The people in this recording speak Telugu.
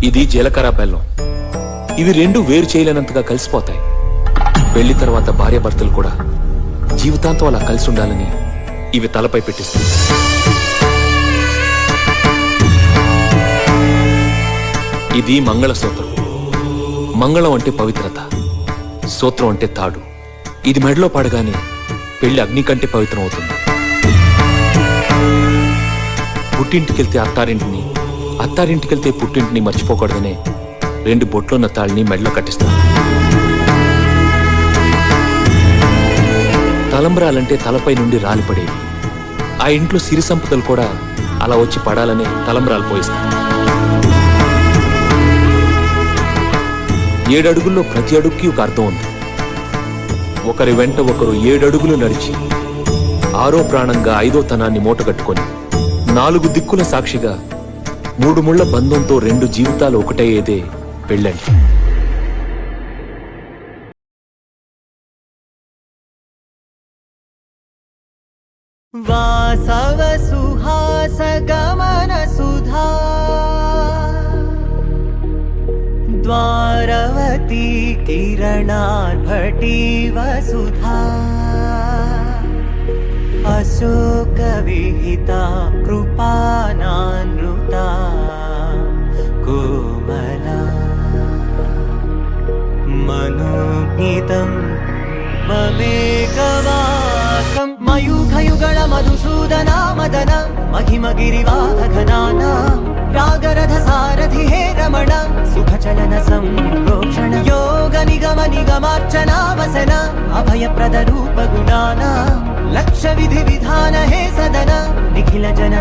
ఇది జీలకర్ర బెల్లం. ఇవి రెండు వేరు చేయలేనంతగా కలిసిపోతాయి. పెళ్లి తర్వాత భార్యాభర్తలు కూడా జీవితాంతం అలా కలిసి ఉండాలని ఇవి తలపై పెట్టిస్తుంది. ఇది మంగళసూత్రం. మంగళం అంటే పవిత్రత, సూత్రం అంటే తాడు. ఇది మెడలో పడగానే పెళ్లి అగ్ని కంటే పవిత్రం అవుతుంది. పుట్టింటికెళ్తే అత్తారింటిని, అత్తారింటికెళ్తే పుట్టింటిని మర్చిపోకూడదనే రెండు బొట్లున్న తాళ్ళని మెడలో కట్టిస్తారు. తలంబ్రాలంటే తలపై నుండి రాలిపడేవి. ఆ ఇంట్లో సిరి సంపదలు కూడా అలా వచ్చి పడాలనే తలంబ్రాలు పోయిస్తారు. 7 అడుగుల్లో ప్రతి అడుగుకి ఒక అర్థం ఉంది. ఒకరి వెంట ఒకరు 7 అడుగులు నడిచి 6వ ప్రాణంగా 5వ తనాన్ని మూటగట్టుకొని 4 దిక్కుల సాక్షిగా 3 ముళ్ల బంధంతో 2 జీవితాలు ఒకటయ్యేదే పెళ్ళండి. వాసవ సుహాస గమన సుధా ద్వారవతీ కిరణార్భటి వసుధా అశోక విహిత కృపానానృతా కోమలా మనోజ్ఞితం మమేకవాకం మయూఖయుగళ మధుసూదన మదన మహిమగిరివాహఘనానా రాగరథ సారథి హే రమణ సుఖచలన సంప్రోక్షణ యోగ నిగమ నిగమార్చనా వసన అభయప్రద రూప గుణానా లక్ష విధి విధాన హే సదన నిఖిల జన